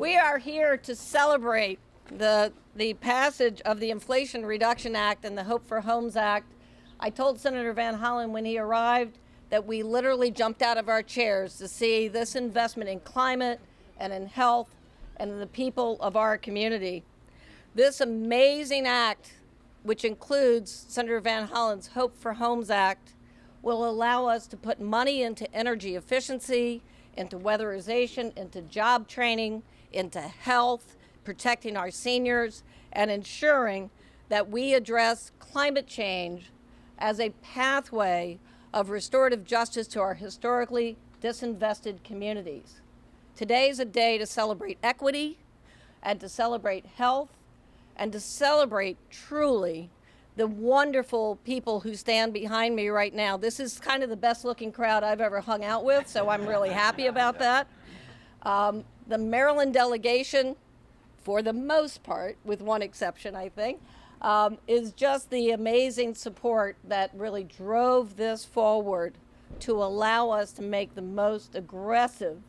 We are here to celebrate the passage of the Inflation Reduction Act and the Hope for Homes Act. I told Senator Van Hollen when he arrived that we literally jumped out of our chairs to see this investment in climate and in health and in the people of our community. This amazing act, which includes Senator Van Hollen's Hope for Homes Act, will allow us to put money into energy efficiency, into weatherization, into job training, into health, protecting our seniors, and ensuring that we address climate change as a pathway of restorative justice to our historically disinvested communities. Today is a day to celebrate equity and to celebrate health and to celebrate truly the wonderful people who stand behind me right now. This is kind of the best looking crowd I've ever hung out with, so I'm really happy about that. The Maryland delegation, for the most part, with one exception, I think, is just the amazing support that really drove this forward to allow us to make the most aggressive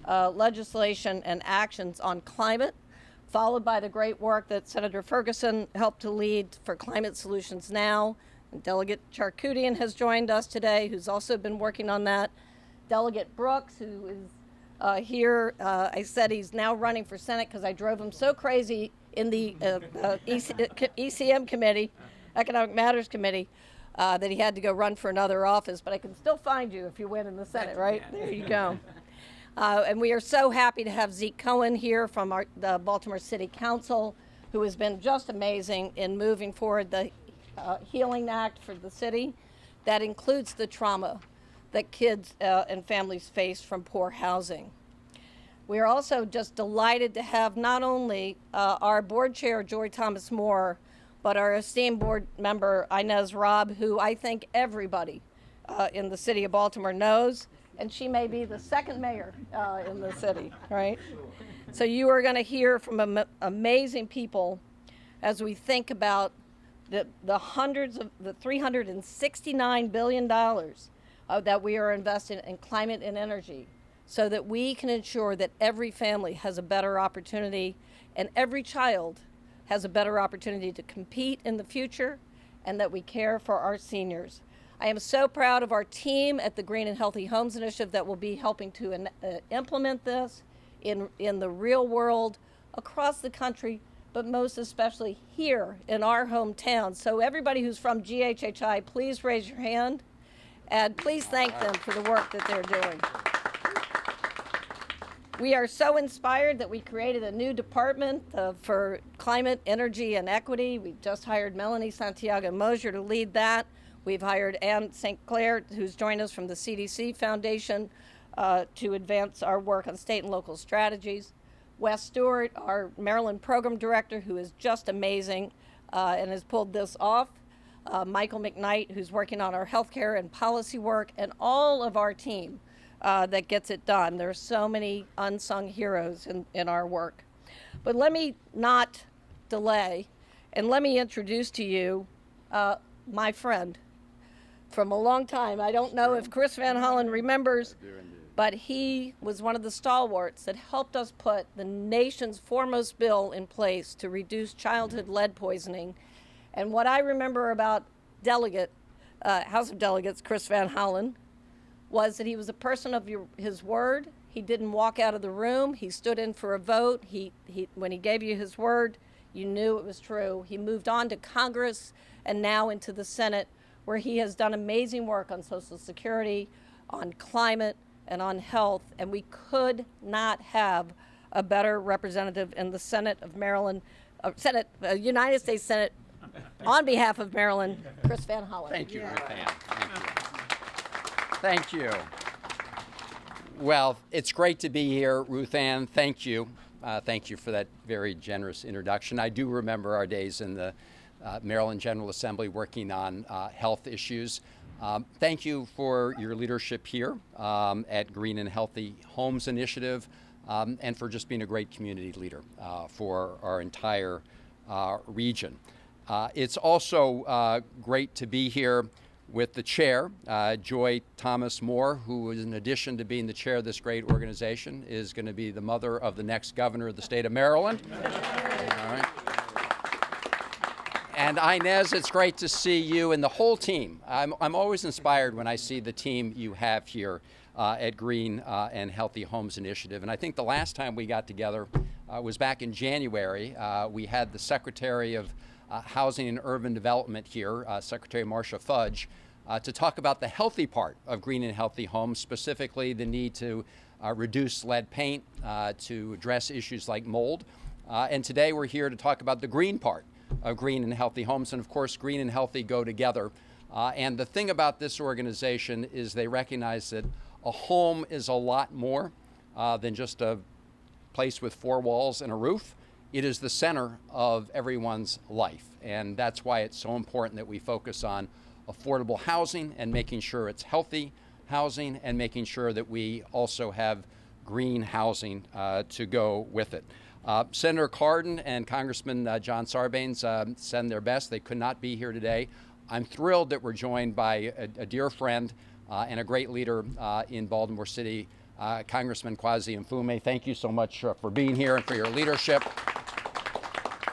legislation and actions on climate, followed by the great work that Senator Ferguson helped to lead for Climate Solutions Now. And Delegate Charkoudian has joined us today, who's also been working on that. Delegate Brooks, who is here, I said he's now running for Senate because I drove him so crazy in the ECM committee, Economic Matters Committee, that he had to go run for another office. But I can still find you if you win in the Senate, right? There you go. And we are so happy to have Zeke Cohen here from the Baltimore City Council, who has been just amazing in moving forward the Healing Act for the city that includes the trauma that kids and families face from poor housing. We are also just delighted to have not only our board chair, Joy Thomas Moore, but our esteemed board member, Inez Robb, who I think everybody in the city of Baltimore knows, and she may be the second mayor in the city, right? So you are going to hear from amazing people as we think about the hundreds of the $369 billion that we are investing in climate and energy so that we can ensure that every family has a better opportunity and every child has a better opportunity to compete in the future and that we care for our seniors. I am so proud of our team at the Green and Healthy Homes Initiative that will be helping to implement this in the real world across the country, but most especially here in our hometown. So everybody who's from GHHI, please raise your hand and please thank them for the work that they're doing. We are so inspired that we created a new department for climate, energy, and equity. We just hired Melanie Santiago Mosier to lead that. We've hired Ann St. Clair, who's joined us from the CDC Foundation to advance our work on state and local strategies. Wes Stewart, our Maryland Program Director, who is just amazing and has pulled this off. Michael McKnight, who's working on our healthcare and policy work, and all of our team that gets it done. There are so many unsung heroes in our work. But let me not delay, and let me introduce to you my friend from a long time. I don't know if Chris Van Hollen remembers, but he was one of the stalwarts that helped us put the nation's foremost bill in place to reduce childhood lead poisoning. And what I remember about House of Delegates Chris Van Hollen was that he was a person of his word. He didn't walk out of the room. He stood in for a vote. When he gave you his word, you knew it was true. He moved on to Congress and now into the Senate, where he has done amazing work on Social Security, on climate, and on health. And we could not have a better representative in the Senate of Maryland, United States Senate, on behalf of Maryland, Chris Van Hollen. Thank you, Ruth Ann. Thank you. Well, it's great to be here, Ruth Ann. Thank you. Thank you for that very generous introduction. I do remember our days in the Maryland General Assembly working on health issues. Thank you for your leadership here at Green and Healthy Homes Initiative and for just being a great community leader for our entire region. It's also great to be here with the chair, Joy Thomas Moore, who is, in addition to being the chair of this great organization, is going to be the mother of the next governor of the state of Maryland. All right. And Inez, it's great to see you and the whole team. I'm always inspired when I see the team you have here at Green and Healthy Homes Initiative. And I think the last time we got together was back in January. We had the Secretary of Housing and Urban Development here, Secretary Marcia Fudge, to talk about the healthy part of Green and Healthy Homes, specifically the need to reduce lead paint, to address issues like mold. And today we're here to talk about the green part of Green and Healthy Homes. And of course, green and healthy go together. And the thing about this organization is they recognize that a home is a lot more than just a place with four walls and a roof. It is the center of everyone's life. And that's why it's so important that we focus on affordable housing and making sure it's healthy housing and making sure that we also have green housing to go with it. Senator Cardin and Congressman John Sarbanes send their best. They could not be here today. I'm thrilled that we're joined by a dear friend and a great leader in Baltimore City, Congressman Kweisi Mfume. Thank you so much for being here and for your leadership.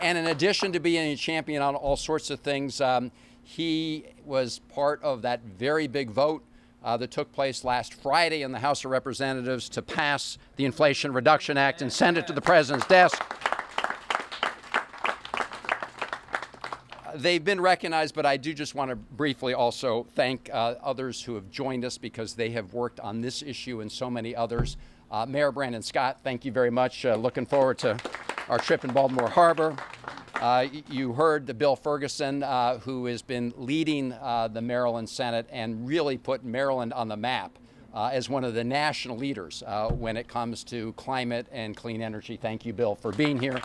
And in addition to being a champion on all sorts of things, he was part of that very big vote that took place last Friday in the House of Representatives to pass the Inflation Reduction Act and send it to the President's desk. They've been recognized, but I do just want to briefly also thank others who have joined us because they have worked on this issue and so many others. Mayor Brandon Scott, thank you very much. Looking forward to our trip in Baltimore Harbor. You heard the Bill Ferguson, who has been leading the Maryland Senate and really put Maryland on the map as one of the national leaders when it comes to climate and clean energy. Thank you, Bill, for being here.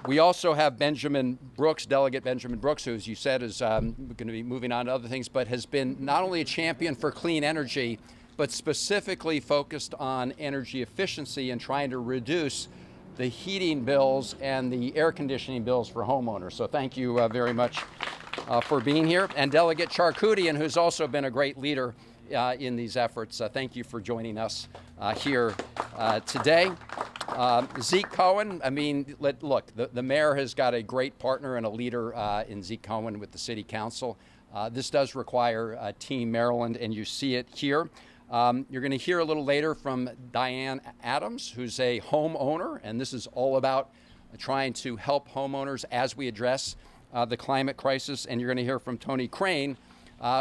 We also have Benjamin Brooks, Delegate Benjamin Brooks, who, as you said, is going to be moving on to other things, but has been not only a champion for clean energy, but specifically focused on energy efficiency and trying to reduce the heating bills and the air conditioning bills for homeowners. So thank you very much for being here. And Delegate Charkoudian, who's also been a great leader in these efforts. Thank you for joining us here today. Zeke Cohen, I mean, look, the mayor has got a great partner and a leader in Zeke Cohen with the City Council. This does require Team Maryland, and you see it here. You're going to hear a little later from Diane Adams, who's a homeowner, and this is all about trying to help homeowners as we address the climate crisis. And you're going to hear from Tony Crane,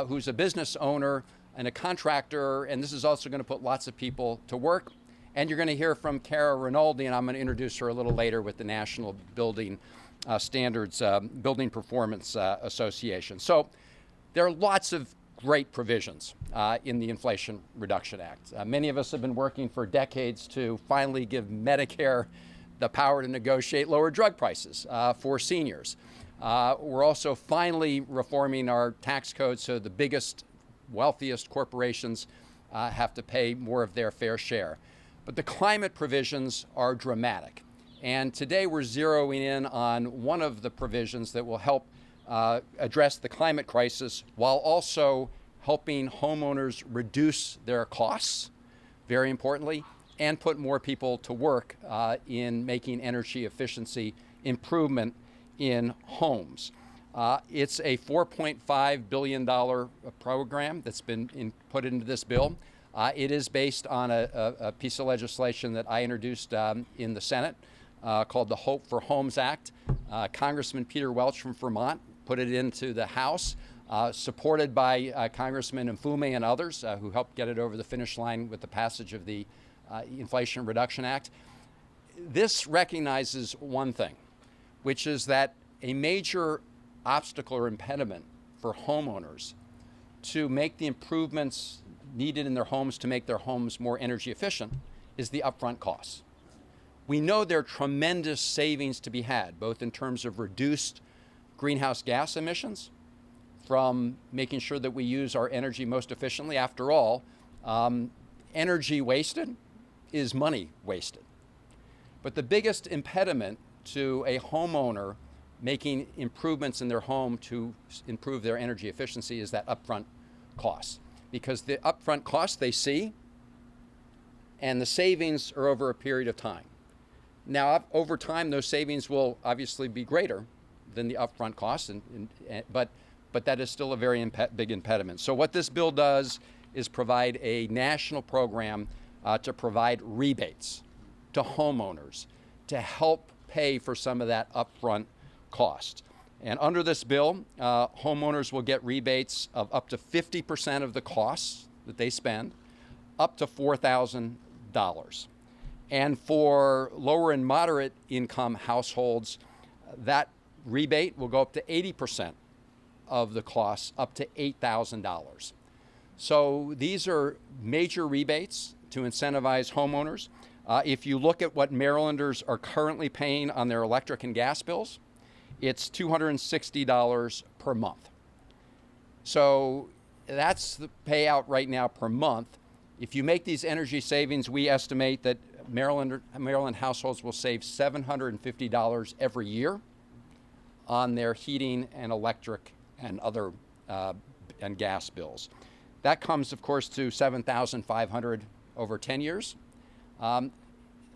who's a business owner and a contractor, and this is also going to put lots of people to work. And you're going to hear from Cara Rinaldi, and I'm going to introduce her a little later with the National Building Standards Building Performance Association. So there are lots of great provisions in the Inflation Reduction Act. Many of us have been working for decades to finally give Medicare the power to negotiate lower drug prices for seniors. We're also finally reforming our tax code so the biggest, wealthiest corporations have to pay more of their fair share. But the climate provisions are dramatic. And today we're zeroing in on one of the provisions that will help address the climate crisis while also helping homeowners reduce their costs, very importantly, and put more people to work in making energy efficiency improvement in homes. It's a $4.5 billion program that's been put into this bill. It is based on a piece of legislation that I introduced in the Senate called the Hope for Homes Act. Congressman Peter Welch from Vermont put it into the House, supported by Congressman Infumay and others who helped get it over the finish line with the passage of the Inflation Reduction Act. This recognizes one thing, which is that a major obstacle or impediment for homeowners to make the improvements needed in their homes to make their homes more energy efficient is the upfront costs. We know there are tremendous savings to be had, both in terms of reduced greenhouse gas emissions from making sure that we use our energy most efficiently. After all, energy wasted is money wasted. But the biggest impediment to a homeowner making improvements in their home to improve their energy efficiency is that upfront cost. Because the upfront cost they see, and the savings are over a period of time. Now, over time, those savings will obviously be greater than the upfront costs, but that is still a very big impediment. So what this bill does is provide a national program to provide rebates to homeowners to help pay for some of that upfront cost. And under this bill, homeowners will get rebates of up to 50% of the costs that they spend, up to $4,000. And for lower and moderate income households, that rebate will go up to 80% of the costs, up to $8,000. So these are major rebates to incentivize homeowners. If you look at what Marylanders are currently paying on their electric and gas bills, it's $260 per month. So that's the payout right now per month. If you make these energy savings, we estimate that Maryland households will save $750 every year on their heating and electric and other and gas bills. That comes, of course, to $7,500 over 10 years.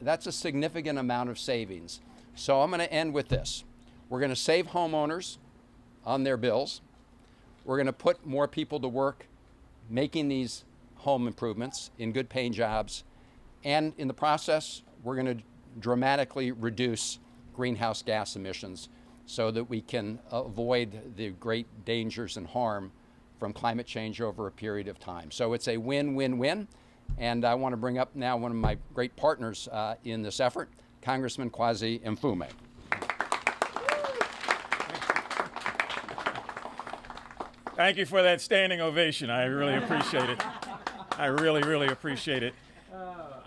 That's a significant amount of savings. So I'm going to end with this. We're going to save homeowners on their bills. We're going to put more people to work making these home improvements in good paying jobs. And in the process, we're going to dramatically reduce greenhouse gas emissions so that we can avoid the great dangers and harm from climate change over a period of time. So it's a win-win-win. And I want to bring up now one of my great partners in this effort, Congressman Kweisi Mfume. Thank you for that standing ovation. I really appreciate it. I really, really appreciate it.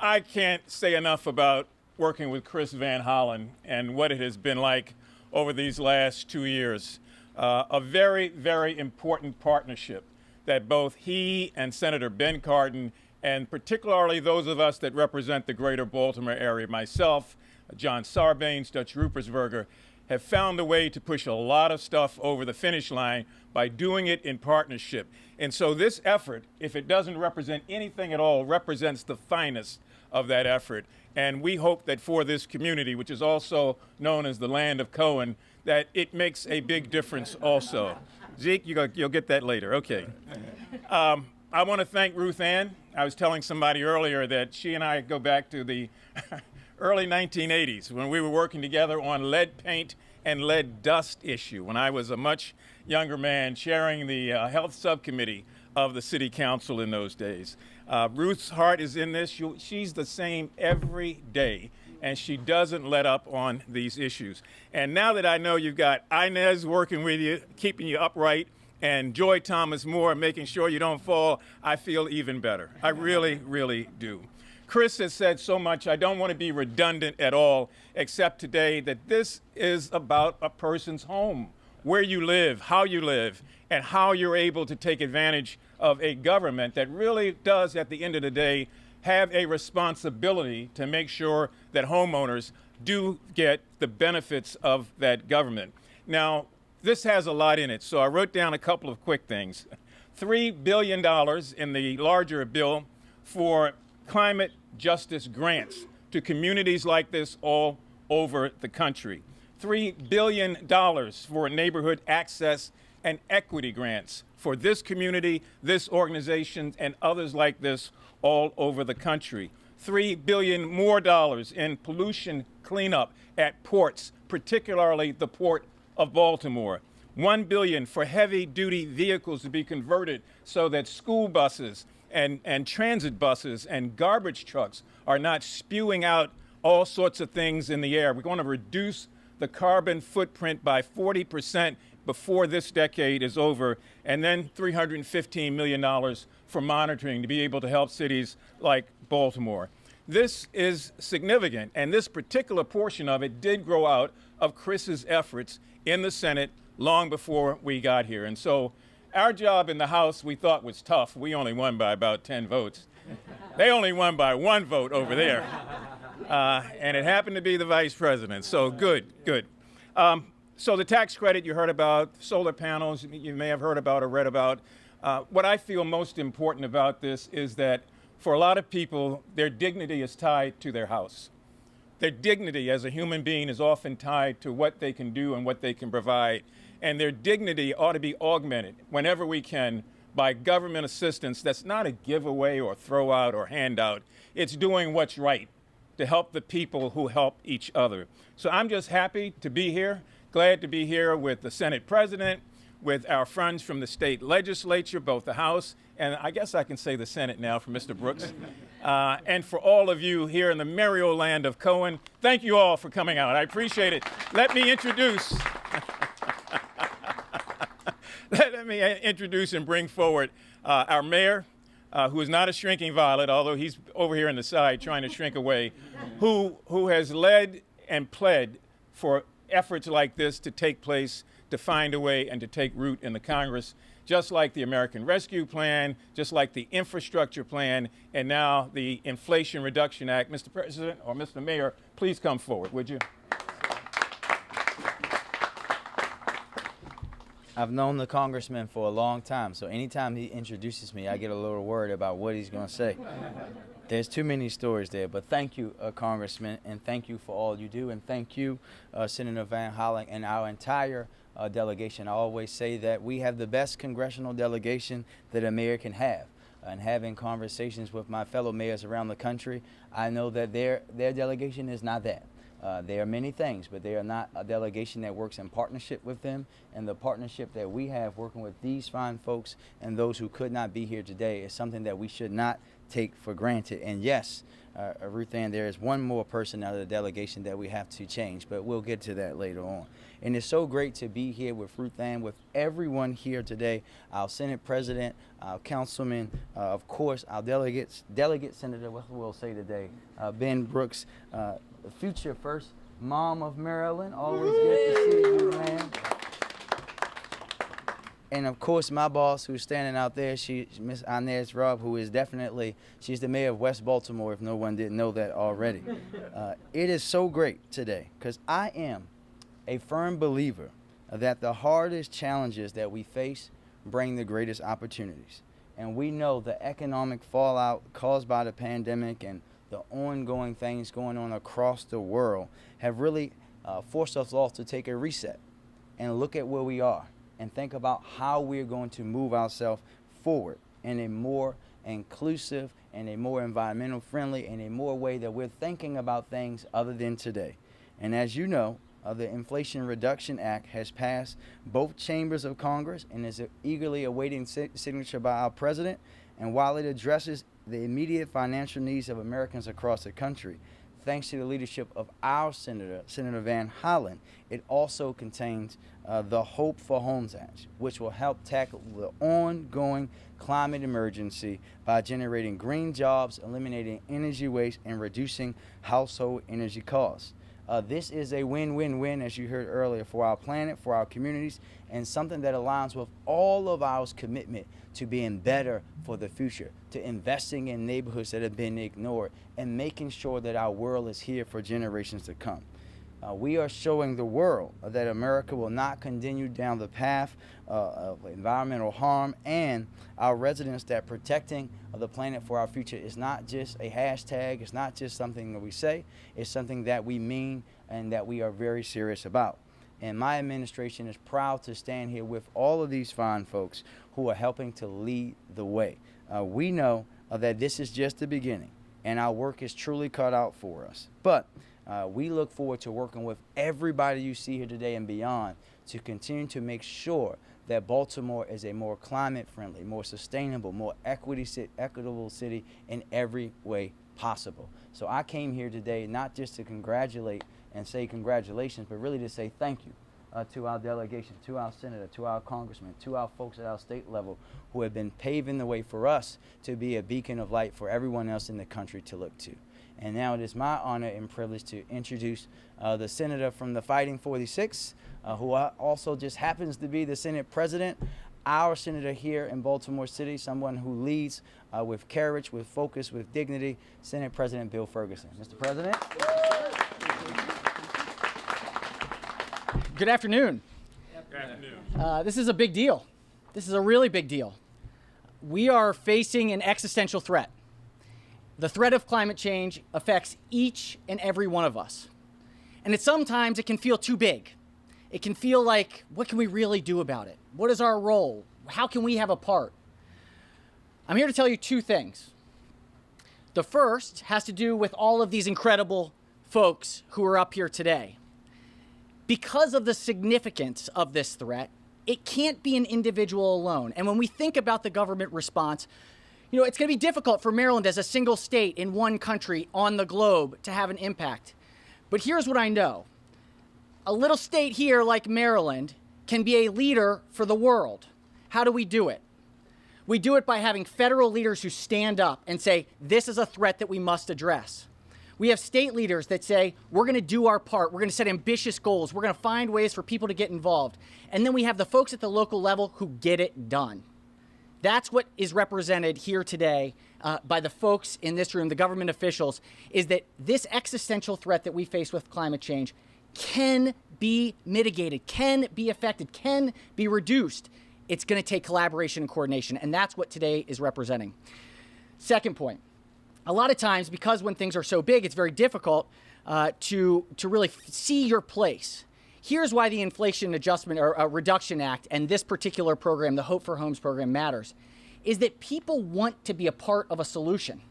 I can't say enough about working with Chris Van Hollen and what it has been like over these last 2 years. A very, very important partnership that both he and Senator Ben Cardin, and particularly those of us that represent the greater Baltimore area, myself, John Sarbanes, Dutch Rupersberger, have found a way to push a lot of stuff over the finish line by doing it in partnership. And so this effort, if it doesn't represent anything at all, represents the finest of that effort. And we hope that for this community, which is also known as the land of Cohen, that it makes a big difference also. Zeke, you'll get that later. Okay. I want to thank Ruth Ann. I was telling somebody earlier that she and I go back to the early 1980s when we were working together on lead paint and lead dust issue when I was a much younger man chairing the health subcommittee of the city council in those days. Ruth's heart is in this. She's the same every day, and she doesn't let up on these issues. And now that I know you've got Inez working with you, keeping you upright, and Joy Thomas Moore making sure you don't fall, I feel even better. I really, really do. Chris has said so much, I don't want to be redundant at all, except today that this is about a person's home, where you live, how you live, and how you're able to take advantage of a government that really does, at the end of the day, have a responsibility to make sure that homeowners do get the benefits of that government. Now, this has a lot in it, so I wrote down a couple of quick things. $3 billion in the larger bill for climate justice grants to communities like this all over the country. $3 billion for neighborhood access and equity grants for this community, this organization, and others like this all over the country. $3 billion more in pollution cleanup at ports, particularly the Port of Baltimore. $1 billion for heavy-duty vehicles to be converted so that school buses and transit buses and garbage trucks are not spewing out all sorts of things in the air. We're going to reduce the carbon footprint by 40% before this decade is over, and then $315 million for monitoring to be able to help cities like Baltimore. This is significant, and this particular portion of it did grow out of Chris's efforts in the Senate long before we got here. And so our job in the House we thought was tough. We only won by about 10 votes. They only won by 1 vote over there. And it happened to be the vice president. So good, good. So the tax credit you heard about, solar panels, you may have heard about or read about. What I feel most important about this is that for a lot of people, their dignity is tied to their house. Their dignity as a human being is often tied to what they can do and what they can provide. And their dignity ought to be augmented whenever we can by government assistance that's not a giveaway or throw out or handout. It's doing what's right to help the people who help each other. So I'm just happy to be here, glad to be here with the Senate President, with our friends from the state legislature, both the House, and I guess I can say the Senate now for Mr. Brooks, and for all of you here in the merry old land of Cohen. Thank you all for coming out. I appreciate it. Let me introduce and bring forward our mayor, who is not a shrinking violet, although he's over here on the side trying to shrink away, who has led and pled for efforts like this to take place, to find a way and to take root in the Congress, just like the American Rescue Plan, just like the Infrastructure Plan, and now the Inflation Reduction Act. Mr. President or Mr. Mayor, please come forward, would you? I've known the congressman for a long time, so anytime he introduces me, I get a little worried about what he's going to say. There's too many stories there, but thank you, Congressman, and thank you for all you do, and thank you, Senator Van Hollen, and our entire delegation. I always say that we have the best congressional delegation that a mayor can have. And having conversations with my fellow mayors around the country, I know that their delegation is not that. They are many things, but they are not a delegation that works in partnership with them. And the partnership that we have working with these fine folks and those who could not be here today is something that we should not take for granted. And yes, Ruth Ann, there is one more person out of the delegation that we have to change, but we'll get to that later on. And it's so great to be here with Ruth Ann, with everyone here today, our Senate President, our councilman, of course, our delegate Senator, what we'll say today, Ben Brooks, the future first mom of Maryland. Always good to see you, man. And of course, my boss, who's standing out there, she's Miss Inez Robb, who is she's the mayor of West Baltimore, if no one didn't know that already. It is so great today, because I am a firm believer that the hardest challenges that we face bring the greatest opportunities. And we know the economic fallout caused by the pandemic and the ongoing things going on across the world have really forced us all to take a reset and look at where we are and think about how we're going to move ourselves forward in a more inclusive and a more environmental friendly and a more way that we're thinking about things other than today. And as you know, the Inflation Reduction Act has passed both chambers of Congress and is eagerly awaiting signature by our president. And while it addresses the immediate financial needs of Americans across the country, thanks to the leadership of our Senator Van Hollen, it also contains the Hope for Homes Act, which will help tackle the ongoing climate emergency by generating green jobs, eliminating energy waste, and reducing household energy costs. This is a win-win-win, as you heard earlier, for our planet, for our communities, and something that aligns with all of our commitment to being better for the future, to investing in neighborhoods that have been ignored, and making sure that our world is here for generations to come. We are showing the world that America will not continue down the path of environmental harm, and our residents that protecting the planet for our future is not just a hashtag, it's not just something that we say, it's something that we mean and that we are very serious about. And my administration is proud to stand here with all of these fine folks who are helping to lead the way. We know that this is just the beginning, and our work is truly cut out for us. But we look forward to working with everybody you see here today and beyond to continue to make sure that Baltimore is a more climate-friendly, more sustainable, more equitable city in every way possible. So I came here today not just to congratulate and say congratulations, but really to say thank you to our delegation, to our senator, to our congressman, to our folks at our state level who have been paving the way for us to be a beacon of light for everyone else in the country to look to. And now it is my honor and privilege to introduce the senator from the Fighting 46, who also just happens to be the Senate President, our senator here in Baltimore City, someone who leads with courage, with focus, with dignity, Senate President Bill Ferguson. Mr. President. Good afternoon. Good afternoon. This is a big deal. This is a really big deal. We are facing an existential threat. The threat of climate change affects each and every one of us. And sometimes it can feel too big. It can feel like, what can we really do about it? What is our role? How can we have a part? I'm here to tell you two things. The first has to do with all of these incredible folks who are up here today. Because of the significance of this threat, it can't be an individual alone. And when we think about the government response, it's going to be difficult for Maryland as a single state in one country on the globe to have an impact. But here's what I know. A little state here like Maryland can be a leader for the world. How do we do it? We do it by having federal leaders who stand up and say, this is a threat that we must address. We have state leaders that say, we're going to do our part. We're going to set ambitious goals. We're going to find ways for people to get involved. And then we have the folks at the local level who get it done. That's what is represented here today by the folks in this room, the government officials, is that this existential threat that we face with climate change can be mitigated, can be affected, can be reduced. It's going to take collaboration and coordination, and that's what today is representing. Second point, a lot of times, because when things are so big, it's very difficult to really see your place. Here's why the Inflation Adjustment or Reduction Act and this particular program, the Hope for Homes program, matters, is that people want to be a part of a solution.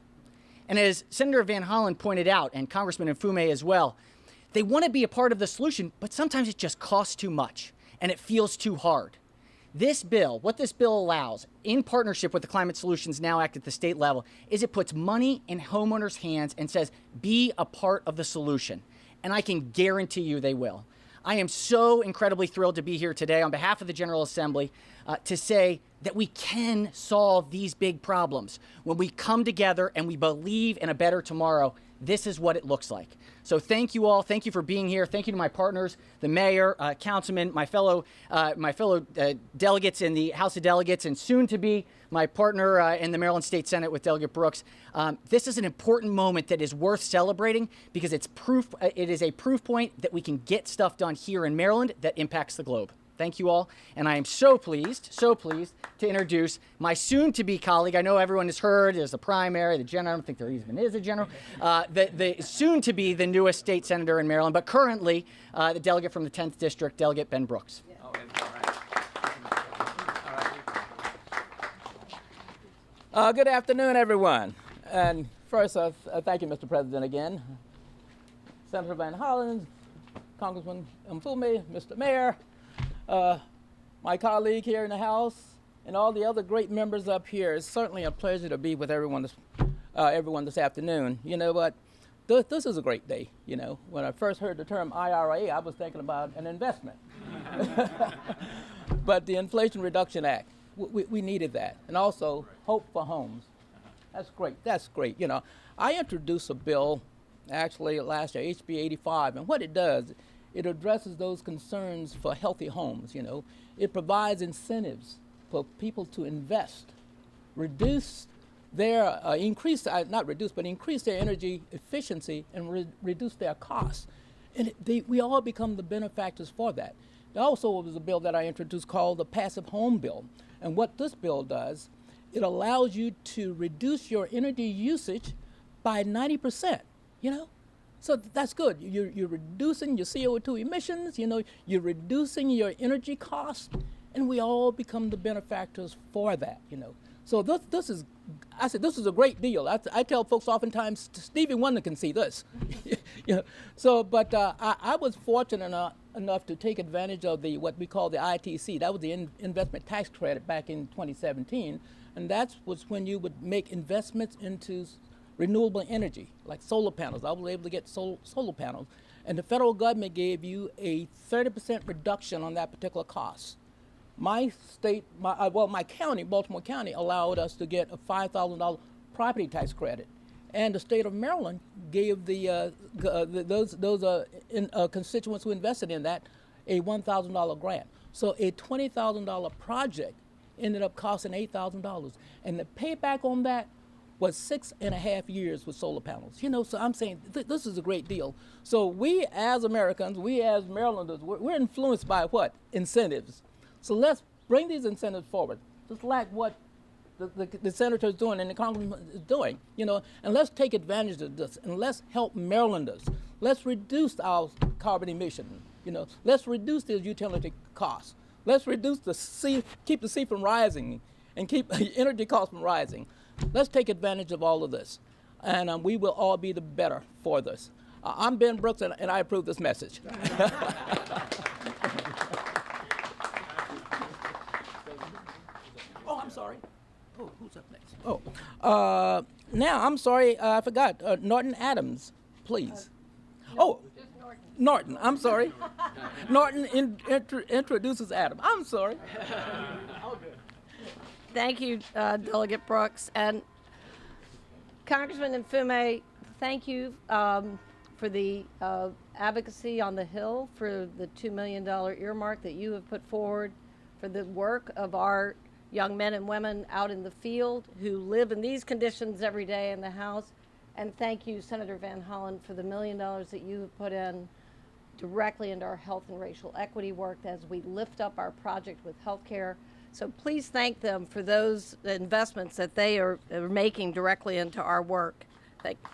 And as Senator Van Hollen pointed out, and Congressman Mfume as well, they want to be a part of the solution, but sometimes it just costs too much and it feels too hard. This bill, what this bill allows, in partnership with the Climate Solutions Now Act at the state level, is it puts money in homeowners' hands and says, be a part of the solution. And I can guarantee you they will. I am so incredibly thrilled to be here today on behalf of the General Assembly to say that we can solve these big problems. When we come together and we believe in a better tomorrow, this is what it looks like. So thank you all. Thank you for being here. Thank you to my partners, the mayor, councilman, my fellow delegates in the House of Delegates, and soon to be my partner in the Maryland State Senate with Delegate Brooks. This is an important moment that is worth celebrating because it's proof. It is a proof point that we can get stuff done here in Maryland that impacts the globe. Thank you all, and I am so pleased to introduce my soon-to-be colleague. I know everyone has heard there's a primary, the general. I don't think there even is a general. The soon-to-be the newest state senator in Maryland, but currently the delegate from the 10th District, Delegate Ben Brooks. Oh, all right. Good afternoon, everyone. And first, thank you, Mr. President, again. Senator Van Hollen, Congressman Mfume, Mr. Mayor, my colleague here in the House, and all the other great members up here. It's certainly a pleasure to be with everyone this afternoon. You know what? This is a great day. You know, when I first heard the term IRA, I was thinking about an investment. But the Inflation Reduction Act, we needed that. And also, Hope for Homes. That's great. That's great. You know, I introduced a bill actually last year, HB 85, and what it does, it addresses those concerns for healthy homes. You know, it provides incentives for people to invest, reduce their increase their energy efficiency and reduce their costs, and we all become the benefactors for that. There also was a bill that I introduced called the Passive Home Bill, and what this bill does, it allows you to reduce your energy usage by 90%. You know. So that's good. You're reducing your CO2 emissions, you know, you're reducing your energy costs, and we all become the benefactors for that, you know. So this is a great deal. I tell folks oftentimes, Stevie Wonder can see this. You know. So, but I was fortunate enough to take advantage of what we call the ITC. That was the investment tax credit back in 2017, and that was when you would make investments into renewable energy, like solar panels. I was able to get solar panels. And the federal government gave you a 30% reduction on that particular cost. My county, Baltimore County, allowed us to get a $5,000 property tax credit. And the state of Maryland gave those constituents who invested in that a $1,000 grant. So a $20,000 project ended up costing $8,000. And the payback on that was 6.5 years with solar panels. You know, so I'm saying this is a great deal. So we as Americans, we as Marylanders, we're influenced by what? Incentives. So let's bring these incentives forward, just like what the senator is doing and the congressman is doing, you know, and let's take advantage of this and let's help Marylanders. Let's reduce our carbon emission, you know, let's reduce the utility costs. Let's reduce keep the C from rising and keep energy costs from rising. Let's take advantage of all of this, and we will all be the better for this. I'm Ben Brooks, and I approve this message. Oh, I'm sorry. Oh, who's up next? Oh, now I'm sorry, I forgot. Norton Adams, please. Oh, Norton. I'm sorry. Norton introduces Adam. I'm sorry. Thank you, Delegate Brooks. And Congressman Infumay, thank you for the advocacy on the Hill, for the $2 million earmark that you have put forward, for the work of our young men and women out in the field who live in these conditions every day in the House. And thank you, Senator Van Hollen, for the $1 million that you have put in directly into our health and racial equity work as we lift up our project with healthcare. So please thank them for those investments that they are making directly into our work. Thank you.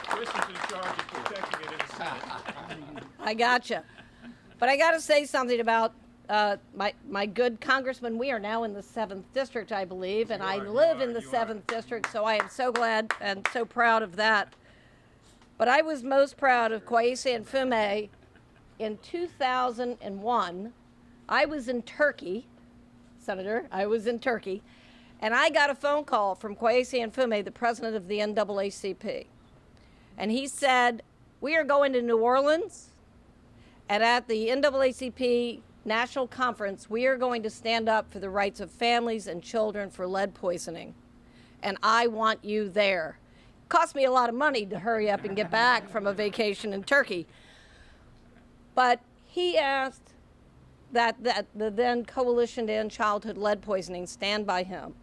Chris is in charge of protecting it in the Senate. I gotcha. But I got to say something about my good congressman. We are now in the 7th district, I believe, and I live in the 7th district, so I am so glad and so proud of that. But I was most proud of Kweisi Mfume. In 2001, I was in Turkey, Senator, I was in Turkey, and I got a phone call from Kweisi Mfume, the president of the NAACP. And he said, we are going to New Orleans, and at the NAACP National Conference, we are going to stand up for the rights of families and children for lead poisoning. And I want you there. It cost me a lot of money to hurry up and get back from a vacation in Turkey. But he asked that the then Coalition to End Childhood Lead Poisoning stand by him.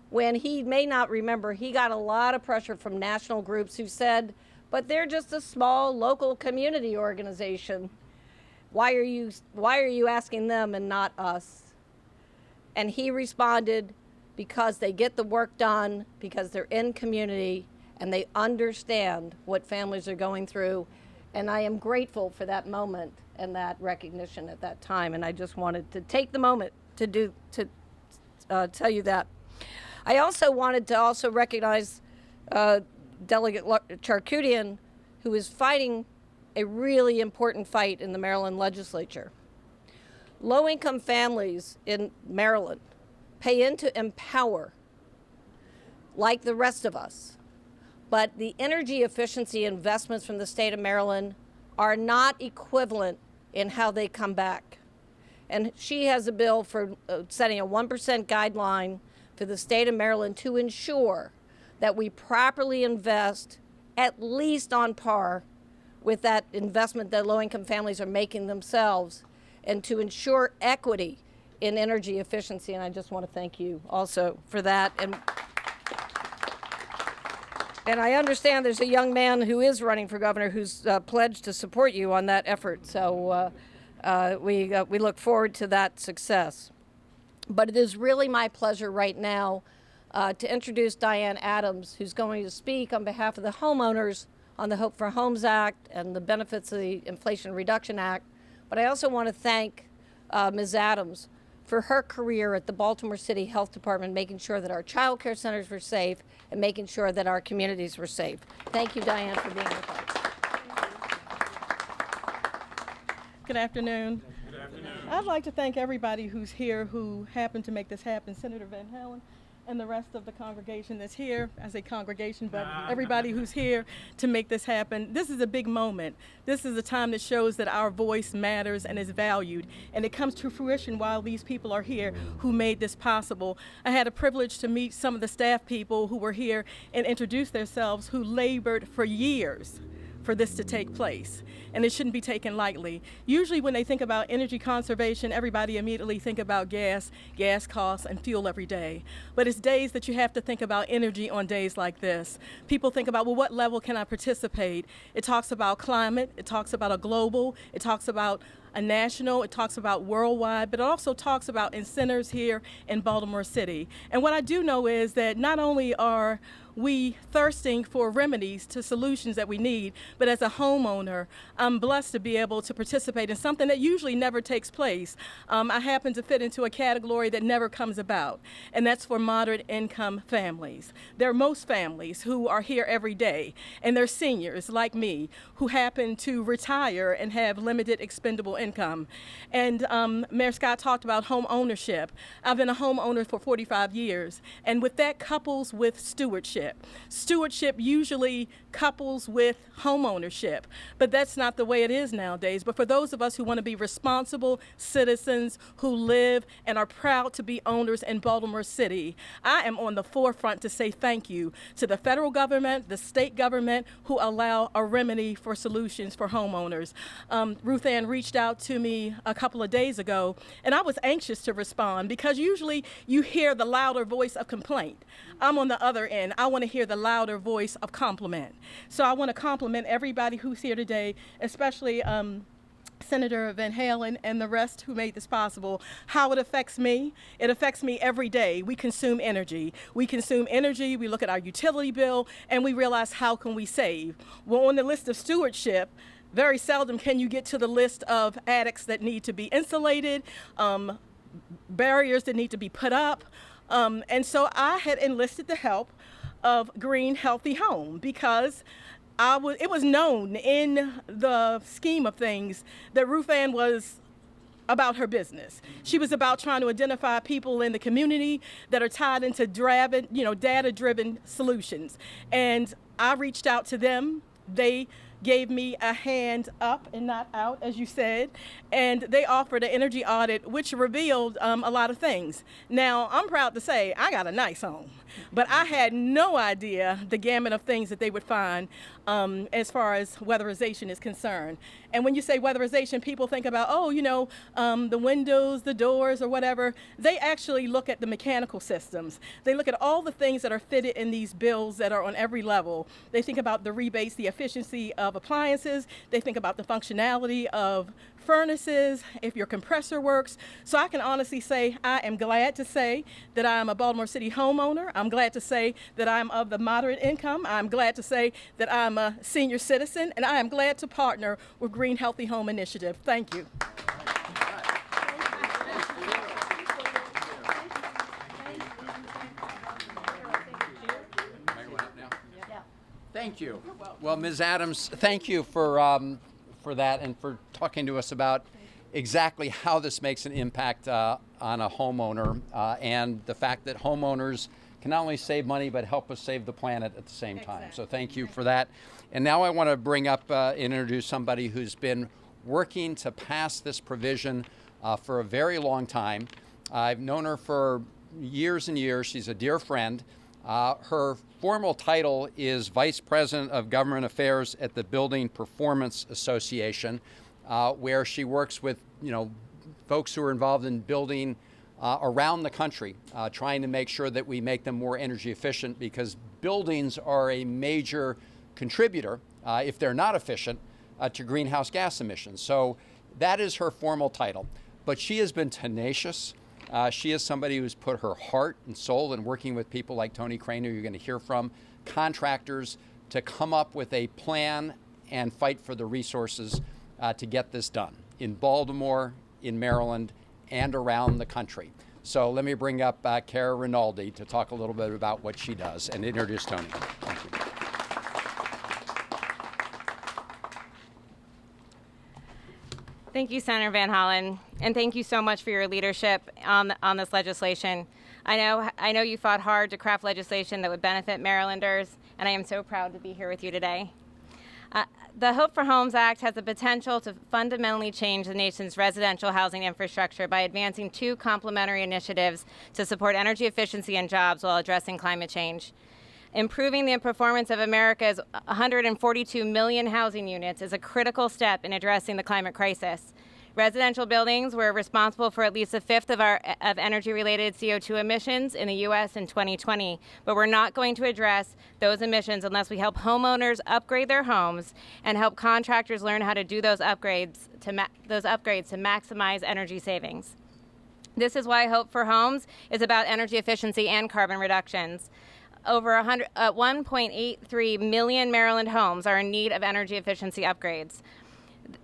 When he may not remember, he got a lot of pressure from national groups who said, but they're just a small local community organization. Why are you asking them and not us? And he responded, because they get the work done, because they're in community, and they understand what families are going through. And I am grateful for that moment and that recognition at that time. And I just wanted to take the moment to tell you that. I also wanted to recognize Delegate Charkoudian, who is fighting a really important fight in the Maryland legislature. Low-income families in Maryland pay into Empower like the rest of us. But the energy efficiency investments from the state of Maryland are not equivalent in how they come back. And she has a bill for setting a 1% guideline for the state of Maryland to ensure that we properly invest at least on par with that investment that low-income families are making themselves, and to ensure equity in energy efficiency. And I just want to thank you also for that. And I understand there's a young man who is running for governor who's pledged to support you on that effort. So we look forward to that success. But it is really my pleasure right now to introduce Diane Adams, who's going to speak on behalf of the homeowners on the Hope for Homes Act and the benefits of the Inflation Reduction Act. But I also want to thank Ms. Adams for her career at the Baltimore City Health Department, making sure that our child care centers were safe and making sure that our communities were safe. Thank you, Diane, for being with us. Good afternoon. Good afternoon. I'd like to thank everybody who's here who happened to make this happen. Senator Van Hollen and the rest of the congregation that's here. I say congregation, but everybody who's here to make this happen. This is a big moment. This is a time that shows that our voice matters and is valued. And it comes to fruition while these people are here who made this possible. I had a privilege to meet some of the staff people who were here and introduce themselves, who labored for years for this to take place, and it shouldn't be taken lightly. Usually when they think about energy conservation, everybody immediately think about gas costs, and fuel every day. But it's days that you have to think about energy on days like this. People think about, well, what level can I participate? It talks about climate, it talks about a global, it talks about a national, it talks about worldwide, but it also talks about incentives here in Baltimore City. And what I do know is that not only are we thirsting for remedies to solutions that we need, but as a homeowner, I'm blessed to be able to participate in something that usually never takes place. I happen to fit into a category that never comes about, and that's for moderate income families. There are most families who are here every day, and they're seniors like me who happen to retire and have limited expendable income. And Mayor Scott talked about home ownership. I've been a homeowner for 45 years, and with that couples with stewardship. Stewardship usually couples with home ownership, but that's not the way it is nowadays. But for those of us who want to be responsible citizens who live and are proud to be owners in Baltimore City, I am on the forefront to say thank you to the federal government, the state government, who allow a remedy for solutions for homeowners. Ruth Ann reached out to me a couple of days ago, and I was anxious to respond because usually you hear the louder voice of complaint. I'm on the other end. I want to hear the louder voice of compliment. So I want to compliment everybody who's here today, especially Senator Van Hollen and the rest who made this possible. How it affects me? It affects me every day. We consume energy. We look at our utility bill, and we realize how can we save. Well, on the list of stewardship, very seldom can you get to the list of attics that need to be insulated, barriers that need to be put up. And so I had enlisted the help of Green Healthy Home because it was known in the scheme of things that Ruth Ann was about her business. She was about trying to identify people in the community that are tied into data-driven solutions. And I reached out to them. They gave me a hand up and not out, as you said, and they offered an energy audit which revealed a lot of things. Now, I'm proud to say I got a nice home, but I had no idea the gamut of things that they would find as far as weatherization is concerned. And when you say weatherization, people think about, the windows, the doors, or whatever. They actually look at the mechanical systems. They look at all the things that are fitted in these bills that are on every level. They think about the rebates, the efficiency of appliances. They think about the functionality of furnaces, if your compressor works. So I can honestly say I am glad to say that I'm a Baltimore City homeowner. I'm glad to say that I'm of the moderate income. I'm glad to say that I'm a senior citizen, and I am glad to partner with Green Healthy Home Initiative. Thank you. Thank you. Well, Ms. Adams, thank you for that and for talking to us about exactly how this makes an impact on a homeowner and the fact that homeowners can not only save money but help us save the planet at the same time. So thank you for that. And now I want to bring up and introduce somebody who's been working to pass this provision for a very long time. I've known her for years and years. She's a dear friend. Her formal title is Vice President of Government Affairs at the Building Performance Association, where she works with folks who are involved in building around the country, trying to make sure that we make them more energy efficient, because buildings are a major contributor, if they're not efficient, to greenhouse gas emissions. So that is her formal title. But she has been tenacious. She is somebody who's put her heart and soul in working with people like Tony Crane, who you're going to hear from, contractors, to come up with a plan and fight for the resources to get this done in Baltimore, in Maryland, and around the country. So let me bring up Cara Rinaldi to talk a little bit about what she does and introduce Tony. Thank you. Thank you, Senator Van Hollen, and thank you so much for your leadership on this legislation. I know you fought hard to craft legislation that would benefit Marylanders, and I am so proud to be here with you today. The Hope for Homes Act has the potential to fundamentally change the nation's residential housing infrastructure by advancing two complementary initiatives to support energy efficiency and jobs while addressing climate change. Improving the performance of America's 142 million housing units is a critical step in addressing the climate crisis. Residential buildings were responsible for at least a fifth of energy-related CO2 emissions in the U.S. in 2020, but we're not going to address those emissions unless we help homeowners upgrade their homes and help contractors learn how to do those upgrades to maximize energy savings. This is why Hope for Homes is about energy efficiency and carbon reductions. Over 1.83 million Maryland homes are in need of energy efficiency upgrades.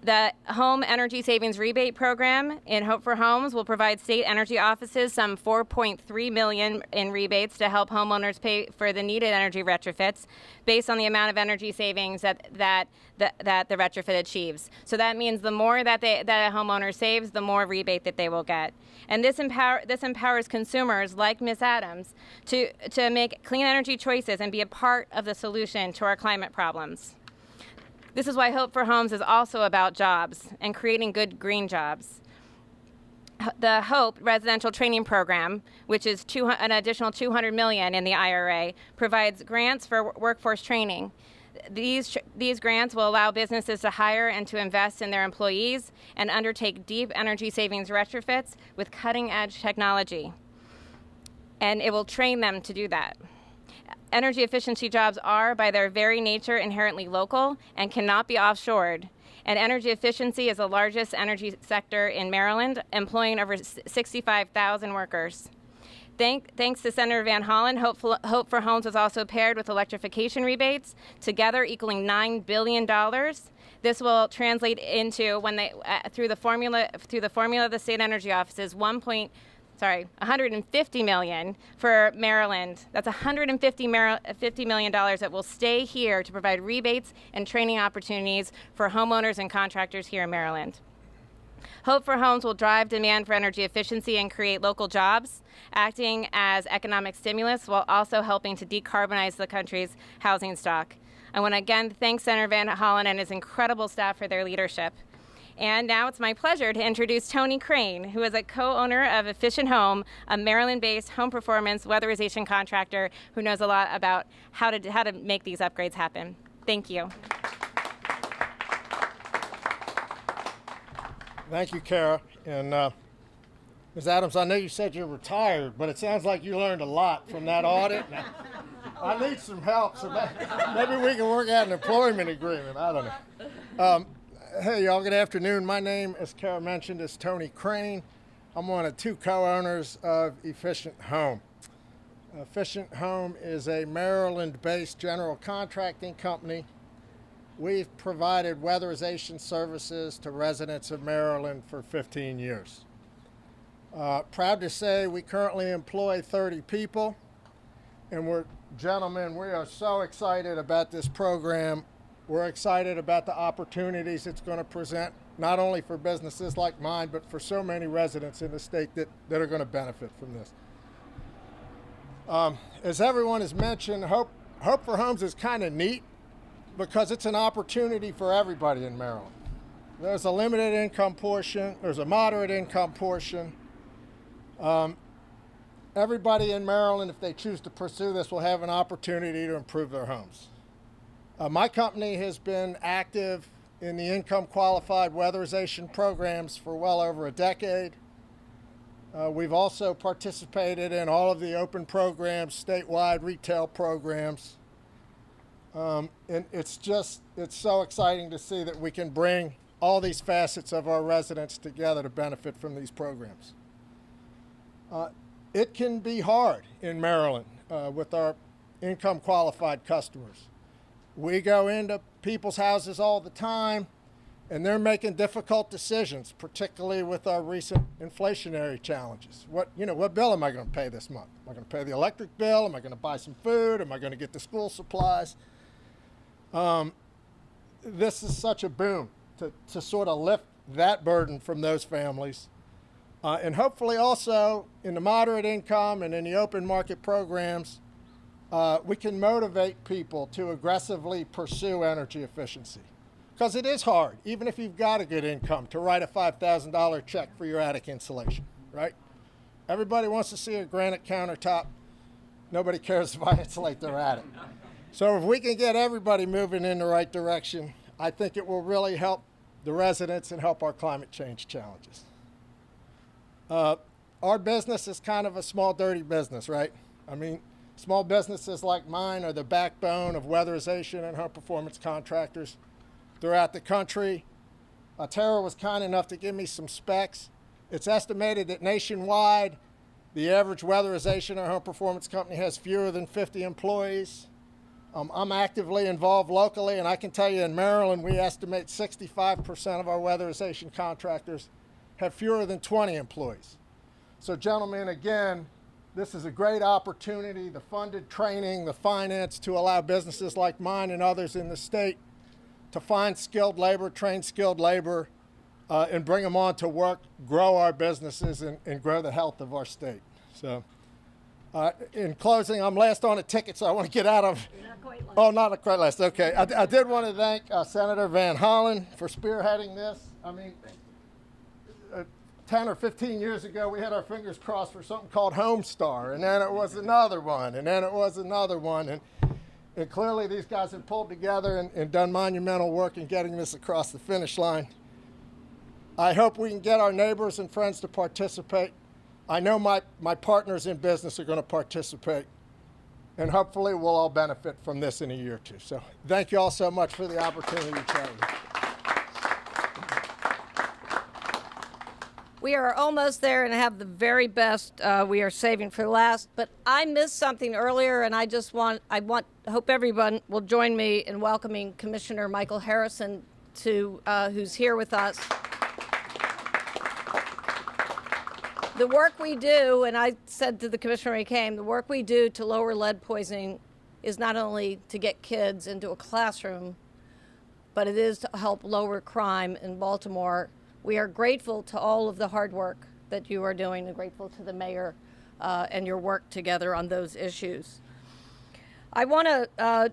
The Home Energy Savings Rebate Program in Hope for Homes will provide state energy offices some $4.3 million in rebates to help homeowners pay for the needed energy retrofits based on the amount of energy savings that the retrofit achieves. So that means the more that a homeowner saves, the more rebate that they will get. And this empowers consumers like Ms. Adams to make clean energy choices and be a part of the solution to our climate problems. This is why Hope for Homes is also about jobs and creating good green jobs. The HOPE residential training program, which is an additional $200 million in the IRA, provides grants for workforce training. These grants will allow businesses to hire and to invest in their employees and undertake deep energy savings retrofits with cutting-edge technology. And it will train them to do that. Energy efficiency jobs are, by their very nature, inherently local and cannot be offshored. And energy efficiency is the largest energy sector in Maryland, employing over 65,000 workers. Thanks to Senator Van Hollen, Hope for Homes was also paired with electrification rebates, together equaling $9 billion. This will translate into, through the formula of the state energy offices, $150 million for Maryland. That's $150 million that will stay here to provide rebates and training opportunities for homeowners and contractors here in Maryland. Hope for Homes will drive demand for energy efficiency and create local jobs, acting as economic stimulus while also helping to decarbonize the country's housing stock. I want to again thank Senator Van Hollen and his incredible staff for their leadership. And now it's my pleasure to introduce Tony Crane, who is a co-owner of Efficient Home, a Maryland-based home performance weatherization contractor who knows a lot about how to make these upgrades happen. Thank you. Thank you, Kara. And Ms. Adams, I know you said you're retired, but it sounds like you learned a lot from that audit. I need some help, so maybe we can work out an employment agreement. I don't know. Hey, y'all, good afternoon. My name, as Kara mentioned, is Tony Crane. I'm one of two co-owners of Efficient Home. Efficient Home is a Maryland-based general contracting company. We've provided weatherization services to residents of Maryland for 15 years. Proud to say we currently employ 30 people, and gentlemen, we are so excited about this program. We're excited about the opportunities it's going to present, not only for businesses like mine, but for so many residents in the state that are going to benefit from this. As everyone has mentioned, Hope for Homes is kind of neat because it's an opportunity for everybody in Maryland. There's a limited income portion, there's a moderate income portion. Everybody in Maryland, if they choose to pursue this, will have an opportunity to improve their homes. My company has been active in the income qualified weatherization programs for well over a decade. We've also participated in all of the open programs, statewide retail programs. And it's so exciting to see that we can bring all these facets of our residents together to benefit from these programs. It can be hard in Maryland with our income qualified customers. We go into people's houses all the time, and they're making difficult decisions, particularly with our recent inflationary challenges. What bill am I going to pay this month? Am I going to pay the electric bill? Am I going to buy some food? Am I going to get the school supplies? This is such a boom to sort of lift that burden from those families. And hopefully also in the moderate income and in the open market programs, we can motivate people to aggressively pursue energy efficiency. Because it is hard, even if you've got a good income, to write a $5,000 check for your attic insulation, right? Everybody wants to see a granite countertop Nobody cares if I insulate their attic. So if we can get everybody moving in the right direction, I think it will really help the residents and help our climate change challenges. Our business is kind of a small, dirty business, right? I mean, small businesses like mine are the backbone of weatherization and home performance contractors throughout the country. Tara was kind enough to give me some specs. It's estimated that nationwide, the average weatherization or home performance company has fewer than 50 employees. I'm actively involved locally, and I can tell you in Maryland, we estimate 65% of our weatherization contractors have fewer than 20 employees. So gentlemen, again, this is a great opportunity, the funded training, the finance to allow businesses like mine and others in the state to find skilled labor, train skilled labor, and bring them on to work, grow our businesses, and grow the health of our state. So in closing, I'm last on a ticket, so I want to get out of. You're not quite last. Oh, not quite last. Okay. I did want to thank Senator Van Hollen for spearheading this. I mean, 10 or 15 years ago, we had our fingers crossed for something called Homestar, and then it was another one, and then it was another one. And clearly, these guys have pulled together and done monumental work in getting this across the finish line. I hope we can get our neighbors and friends to participate. I know my partners in business are going to participate, and hopefully we'll all benefit from this in a year or two. So thank you all so much for the opportunity to chat with you. We are almost there and have the very best we are saving for last. But I missed something earlier, and I hope everyone will join me in welcoming Commissioner Michael Harrison to who's here with us. The work we do, and I said to the commissioner when he came, the work we do to lower lead poisoning is not only to get kids into a classroom, but it is to help lower crime in Baltimore. We are grateful to all of the hard work that you are doing and grateful to the mayor and your work together on those issues. I want to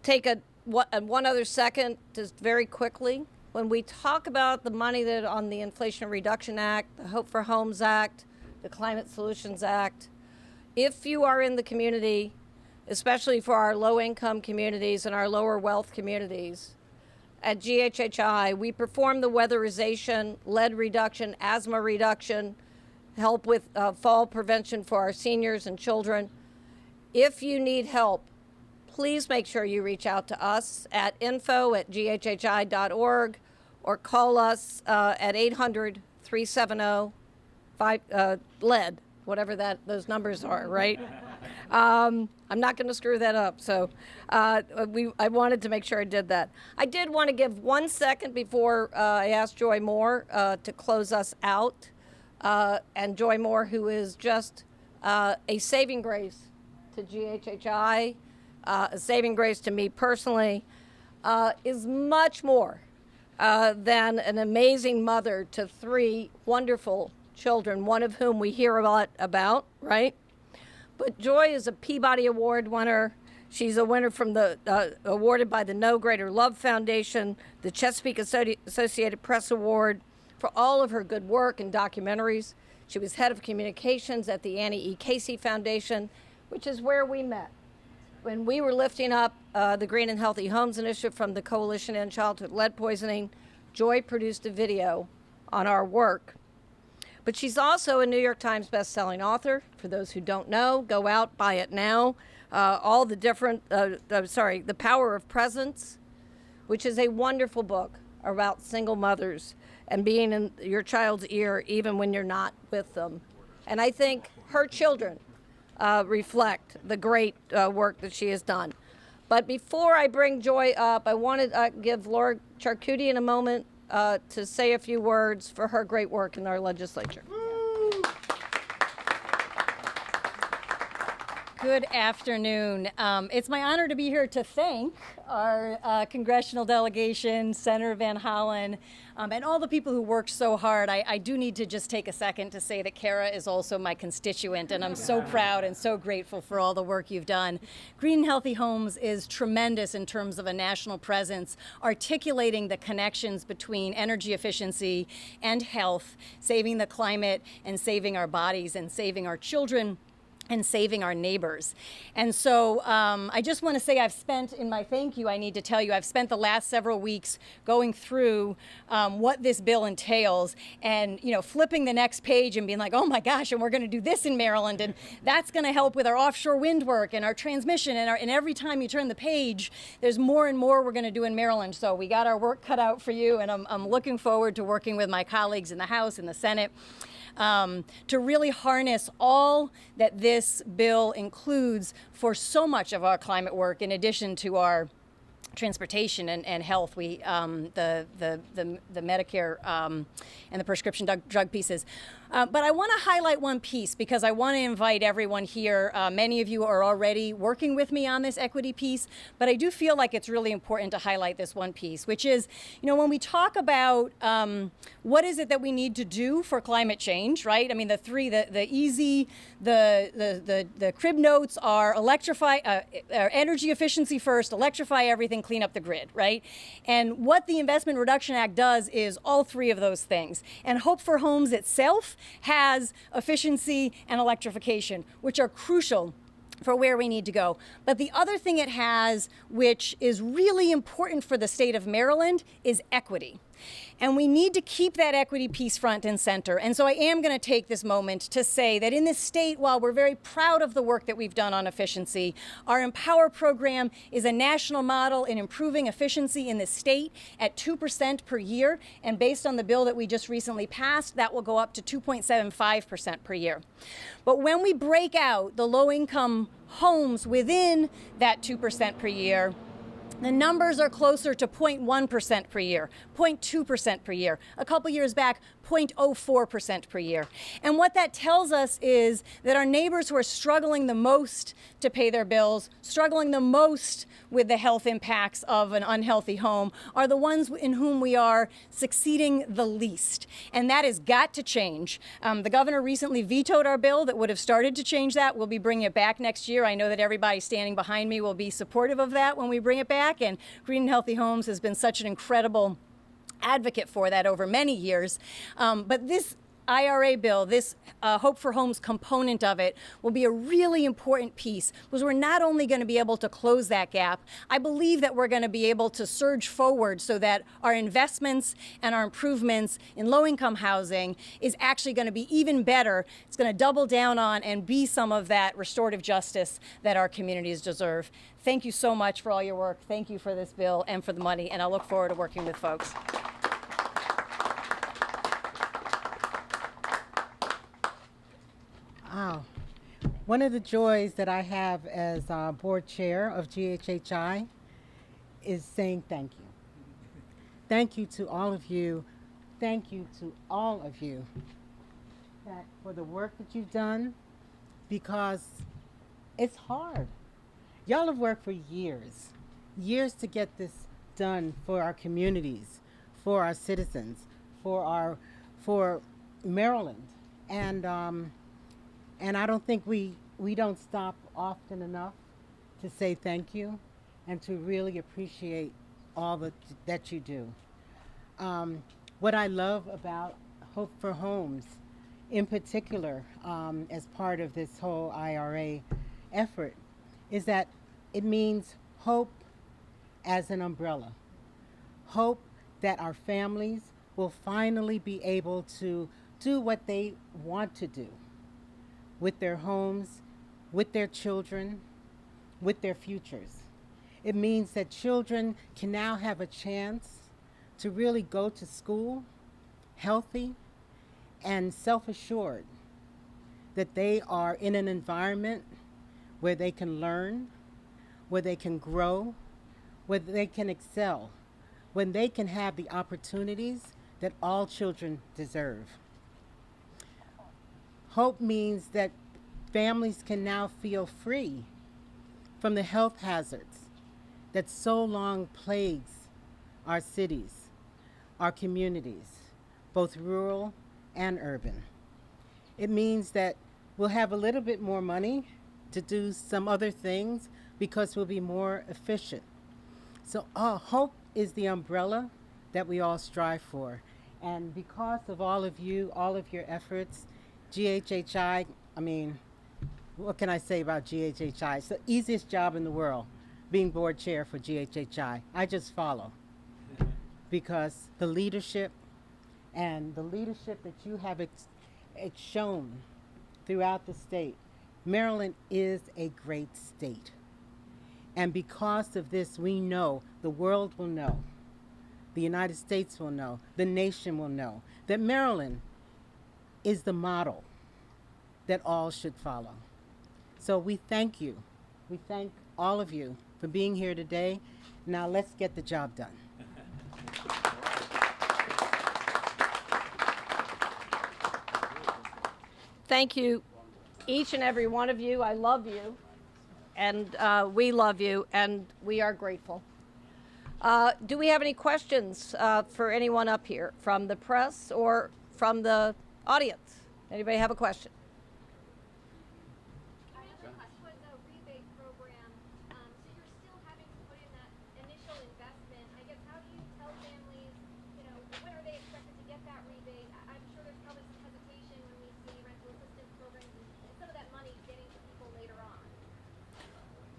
take one other second, just very quickly. When we talk about the money that on the Inflation Reduction Act, the Hope for Homes Act, the Climate Solutions Act, if you are in the community, especially for our low-income communities and our lower wealth communities, at GHHI, we perform the weatherization, lead reduction, asthma reduction, help with fall prevention for our seniors and children. If you need help, please make sure you reach out to us at info@ghhi.org or call us at 800-370-lead, whatever those numbers are, right? I'm not going to screw that up, so I wanted to make sure I did that. I did want to give 1 second before I ask Joy Moore to close us out. And Joy Moore, who is just a saving grace to GHHI, a saving grace to me personally, is much more than an amazing mother to 3 wonderful children, one of whom we hear a lot about, right? But Joy is a Peabody Award winner. She's a winner from awarded by the No Greater Love Foundation, the Chesapeake Associated Press Award for all of her good work and documentaries. She was head of communications at the Annie E. Casey Foundation, which is where we met. When we were lifting up the Green and Healthy Homes Initiative from the Coalition to End Childhood Lead Poisoning, Joy produced a video on our work. But she's also a New York Times best-selling author. For those who don't know, go out, buy it now. The Power of Presence, which is a wonderful book about single mothers and being in your child's ear even when you're not with them. And I think her children reflect the great work that she has done. But before I bring Joy up, I want to give Laura Charcuti a moment to say a few words for her great work in our legislature. Good afternoon. It's my honor to be here to thank our congressional delegation, Senator Van Hollen, and all the people who worked so hard. I do need to just take a second to say that Kara is also my constituent, and I'm so proud and so grateful for all the work you've done. Green and Healthy Homes is tremendous in terms of a national presence, articulating the connections between energy efficiency and health, saving the climate and saving our bodies and saving our children and saving our neighbors. And so I just want to say I've spent, in my thank you, I need to tell you, I've spent the last several weeks going through what this bill entails and, you know, flipping the next page and being like, oh my gosh, and we're going to do this in Maryland, and that's going to help with our offshore wind work and our transmission, and every time you turn the page, there's more and more we're going to do in Maryland. So we got our work cut out for you, and I'm looking forward to working with my colleagues in the House and the Senate to really harness all that this bill includes for so much of our climate work, in addition to our transportation and health, the Medicare and the prescription drug pieces. But I want to highlight one piece because I want to invite everyone here. Many of you are already working with me on this equity piece, but I do feel like it's really important to highlight this one piece, which is, you know, when we talk about what is it that we need to do for climate change, right? I mean, the crib notes are electrify, energy efficiency first, electrify everything, clean up the grid, right? And what the Investment Reduction Act does is all three of those things. And Hope for Homes itself has efficiency and electrification, which are crucial for where we need to go. But the other thing it has, which is really important for the state of Maryland, is equity. And we need to keep that equity piece front and center. And so I am going to take this moment to say that in this state, while we're very proud of the work that we've done on efficiency, our Empower program is a national model in improving efficiency in the state at 2% per year. And based on the bill that we just recently passed, that will go up to 2.75% per year. But when we break out the low-income homes within that 2% per year, the numbers are closer to 0.1% per year, 0.2% per year. A couple years back, 0.04% per year. And what that tells us is that our neighbors who are struggling the most to pay their bills, struggling the most with the health impacts of an unhealthy home, are the ones in whom we are succeeding the least. And that has got to change. The governor recently vetoed our bill that would have started to change that. We'll be bringing it back next year. I know that everybody standing behind me will be supportive of that when we bring it back. And Green and Healthy Homes has been such an incredible advocate for that over many years. But this IRA bill, this Hope for Homes component of it, will be a really important piece because we're not only going to be able to close that gap, I believe that we're going to be able to surge forward so that our investments and our improvements in low-income housing is actually going to be even better. It's going to double down on and be some of that restorative justice that our communities deserve. Thank you so much for all your work. Thank you for this bill and for the money, and I look forward to working with folks. Wow. One of the joys that I have as board chair of GHHI is saying thank you. Thank you to all of you. Thank you to all of you for the work that you've done, because it's hard. Y'all have worked for years to get this done for our communities, for our citizens, for Maryland. And I don't think we don't stop often enough to say thank you and to really appreciate all that you do. What I love about Hope for Homes, in particular, as part of this whole IRA effort, is that it means hope as an umbrella. Hope that our families will finally be able to do what they want to do with their homes, with their children, with their futures. It means that children can now have a chance to really go to school healthy and self-assured that they are in an environment where they can learn, where they can grow, where they can excel, when they can have the opportunities that all children deserve. Hope means that families can now feel free from the health hazards that so long plagues our cities, our communities, both rural and urban. It means that we'll have a little bit more money to do some other things because we'll be more efficient. So hope is the umbrella that we all strive for. And because of all of you, all of your efforts, GHHI, what can I say about GHHI? It's the easiest job in the world, being board chair for GHHI. I just follow because the leadership that you have it's shown throughout the state. Maryland is a great state. And because of this, we know, the world will know, the United States will know, the nation will know that Maryland is the model that all should follow. So we thank you. We thank all of you for being here today. Now let's get the job done. Thank you, each and every one of you. I love you, and we love you, and we are grateful. Do we have any questions for anyone up here from the press or from the audience? Anybody have a question?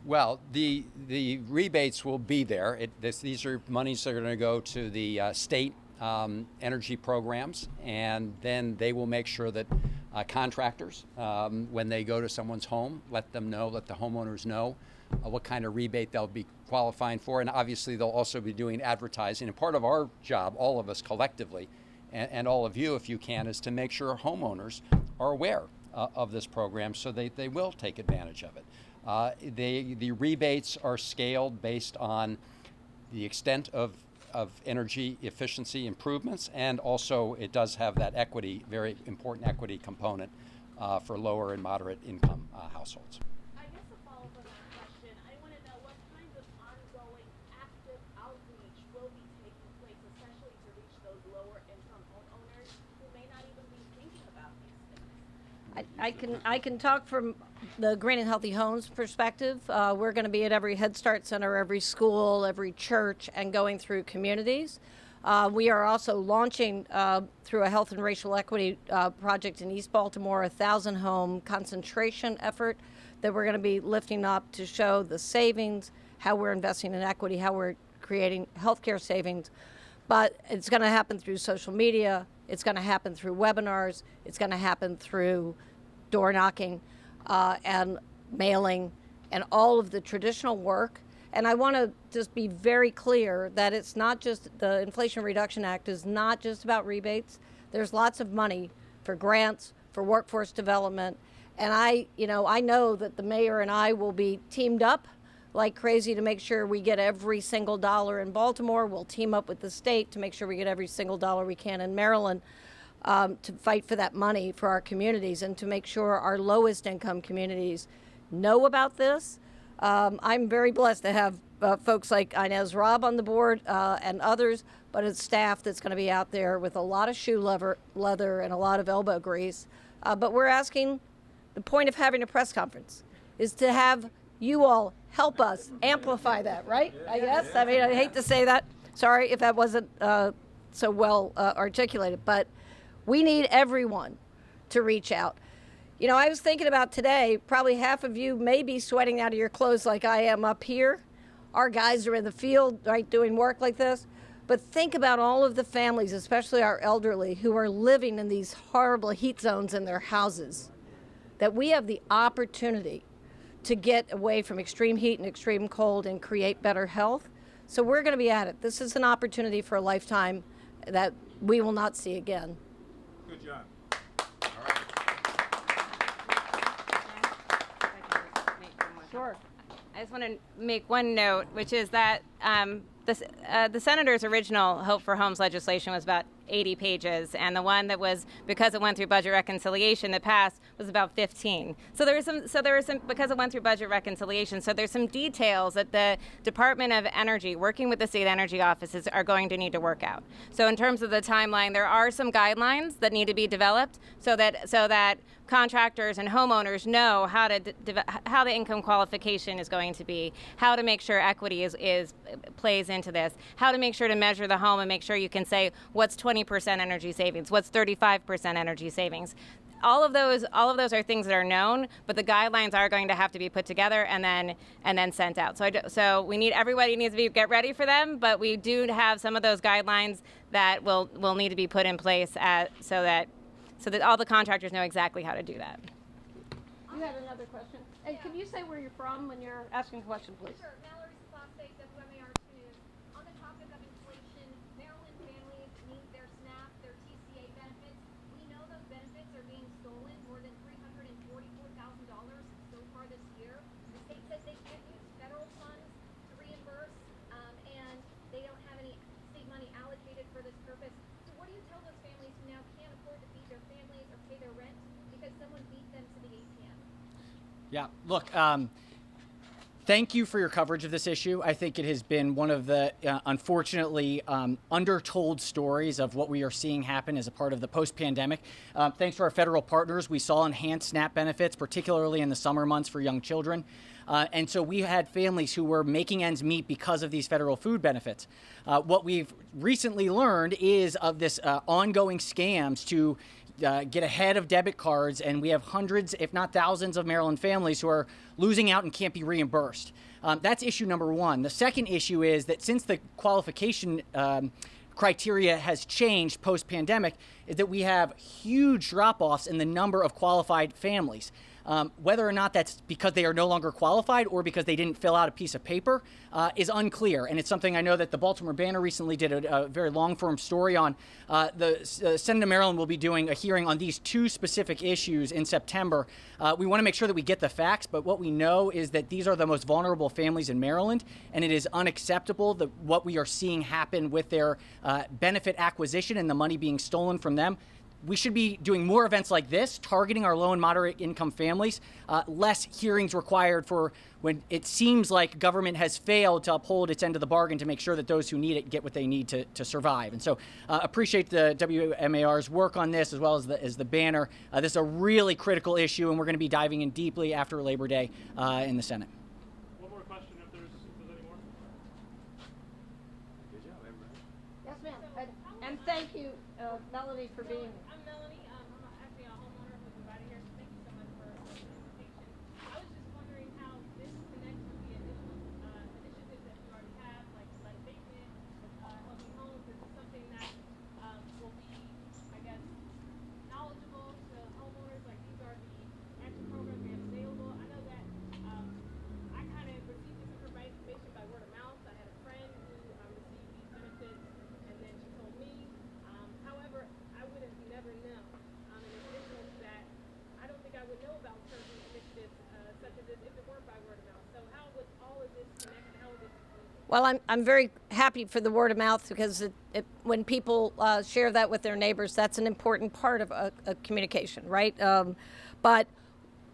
Well, the rebates will be there. These are monies that are going to go to the state energy programs, and then they will make sure that contractors, when they go to someone's home, let the homeowners know what kind of rebate they'll be qualifying for. And obviously, they'll also be doing advertising. And part of our job, all of us collectively, and all of you, if you can, is to make sure homeowners are aware of this program so they will take advantage of it. The rebates are scaled based on the extent of energy efficiency improvements, and also it does have that equity, very important equity component for lower and moderate income households. I guess a follow-up on that question, I want to know what kinds of ongoing active outreach will be taking place, especially to reach those lower income homeowners who may not even be thinking about these things. I can talk from the Green and Healthy Homes perspective. We're going to be at every Head Start center, every school, every church, and going through communities. We are also launching through a health and racial equity project in East Baltimore, a 1,000-home concentration effort that we're going to be lifting up to show the savings, how we're investing in equity, how we're creating healthcare savings. But it's going to happen through social media. It's going to happen through webinars. It's going to happen through door knocking and mailing and all of the traditional work. And I want to just be very clear that it's not just, the Inflation Reduction Act is not just about rebates. There's lots of money for grants, for workforce development. And I know that the mayor and I will be teamed up like crazy to make sure we get every single dollar in Baltimore. We'll team up with the state to make sure we get every single dollar we can in Maryland. To fight for that money for our communities and to make sure our lowest income communities know about this. I'm very blessed to have folks like Inez Robb on the board and others, but it's staff that's going to be out there with a lot of shoe leather and a lot of elbow grease. But we're asking, the point of having a press conference is to have you all help us amplify that, right? I guess. I mean, I hate to say that. Sorry if that wasn't so well articulated, but we need everyone to reach out. You know, I was thinking about today, probably half of you may be sweating out of your clothes like I am up here. Our guys are in the field, right, doing work like this. But think about all of the families, especially our elderly, who are living in these horrible heat zones in their houses, that we have the opportunity to get away from extreme heat and extreme cold and create better health. So we're going to be at it. This is an opportunity for a lifetime that we will not see again. Good job. Sure. I just want to make one note, which is that the senator's original Hope for Homes legislation was about 80 pages, and the one that was, because it went through budget reconciliation, that passed was about 15. So there were some because it went through budget reconciliation. So there's some details that the Department of Energy, working with the state energy offices, are going to need to work out. So in terms of the timeline, there are some guidelines that need to be developed so that contractors and homeowners know how the income qualification is going to be, how to make sure equity plays into this, how to make sure to measure the home and make sure you can say what's 20% energy savings, what's 35% energy savings. all of those are things that are known, but the guidelines are going to have to be put together and then sent out. So we need everybody needs to get ready for them, but we do have some of those guidelines that will need to be put in place so that all the contractors know exactly how to do that. You had another question. And can you say where you're from when you're asking a question, please? Sure. Mallory Sopastic, WMAR News. On the topic of inflation, Maryland families need their SNAP, their TCA benefits. We know those benefits are being stolen, more than $344,000 so far this year. The state says they can't use federal funds to reimburse, and they don't have any state money allocated for this purpose. So what do you tell those families who now can't afford to feed their families or pay their rent because someone beat them to the ATM? Yeah, look, thank you for your coverage of this issue. I think it has been one of the, unfortunately, undertold stories of what we are seeing happen as a part of the post-pandemic. Thanks to our federal partners, we saw enhanced SNAP benefits, particularly in the summer months for young children. And so we had families who were making ends meet because of these federal food benefits. What we've recently learned is of this ongoing scams to get ahead of debit cards, and we have hundreds, if not thousands, of Maryland families who are losing out and can't be reimbursed. That's issue number one. The second issue is that since the qualification criteria has changed post-pandemic, is that we have huge drop-offs in the number of qualified families. Whether or not that's because they are no longer qualified or because they didn't fill out a piece of paper is unclear. And it's something I know that the Baltimore Banner recently did a very long-form story on. The Senate of Maryland will be doing a hearing on these two specific issues in September. We want to make sure that we get the facts, but what we know is that these are the most vulnerable families in Maryland, and it is unacceptable that what we are seeing happen with their benefit acquisition and the money being stolen from them. We should be doing more events like this, targeting our low and moderate income families, less hearings required for when it seems like government has failed to uphold its end of the bargain to make sure that those who need it get what they need to survive. And so appreciate the WMAR's work on this as well as the banner. This is a really critical issue, and we're going to be diving in deeply after Labor Day in the Senate. One more question if there's any more. Good job, everybody. Yes, ma'am. And thank you, Melanie, for being here. I'm Melanie. I'm actually a homeowner who's invited here. Thank you so much for the presentation. I was just wondering how this connects with the initiatives that you already have, like lead abatement, helping homes. Is this something that will be, I guess, knowledgeable to homeowners? Like these are the action programs we have available. I know that I kind of received this information by word of mouth. I had a friend who received these benefits, and then she told me. However, I would have never known. In addition to that, I don't think I would know about certain initiatives such as this if it weren't by word of mouth. So how would all of this connect and how would this Well, I'm very happy for the word of mouth because when people share that with their neighbors, that's an important part of a communication, right? But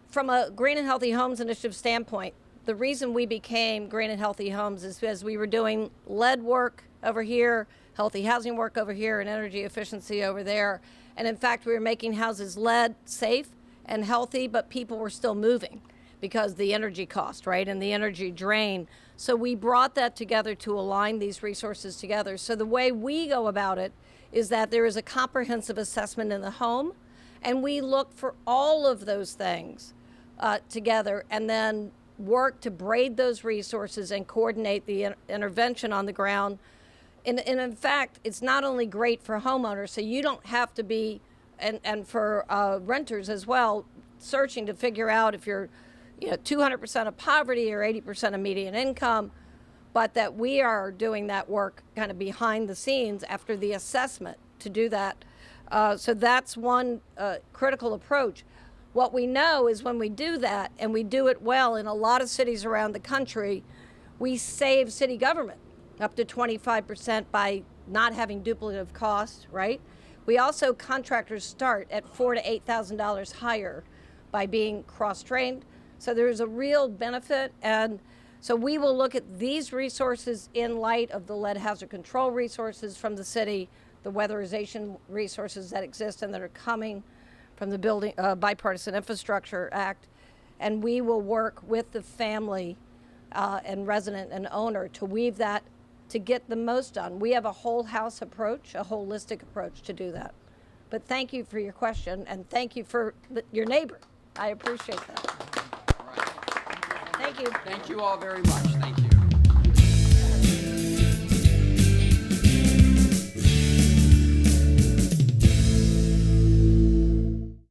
from a Green and Healthy Homes Initiative standpoint, the reason we became Green and Healthy Homes is because we were doing lead work over here, healthy housing work over here, and energy efficiency over there. And in fact, we were making houses lead safe and healthy, but people were still moving because the energy cost, right, and the energy drain. So we brought that together to align these resources together. So the way we go about it is that there is a comprehensive assessment in the home, and we look for all of those things together and then work to braid those resources and coordinate the intervention on the ground. And in fact, it's not only great for homeowners, so you don't have to be, and for renters as well, searching to figure out if you're 200% of poverty or 80% of median income, but that we are doing that work kind of behind the scenes after the assessment to do that. So that's one critical approach. What we know is when we do that, and we do it well in a lot of cities around the country, we save city government up to 25% by not having duplicative costs, right? We also, contractors start at $4,000 to $8,000 higher by being cross-trained. So there's a real benefit. And so we will look at these resources in light of the lead hazard control resources from the city, the weatherization resources that exist and that are coming from the Building Bipartisan Infrastructure Act. And we will work with the family and resident and owner to weave that to get the most done. We have a whole house approach, a holistic approach to do that. But thank you for your question, and thank you for your neighbor. I appreciate that. All right. Thank you. Thank you all very much. Thank you.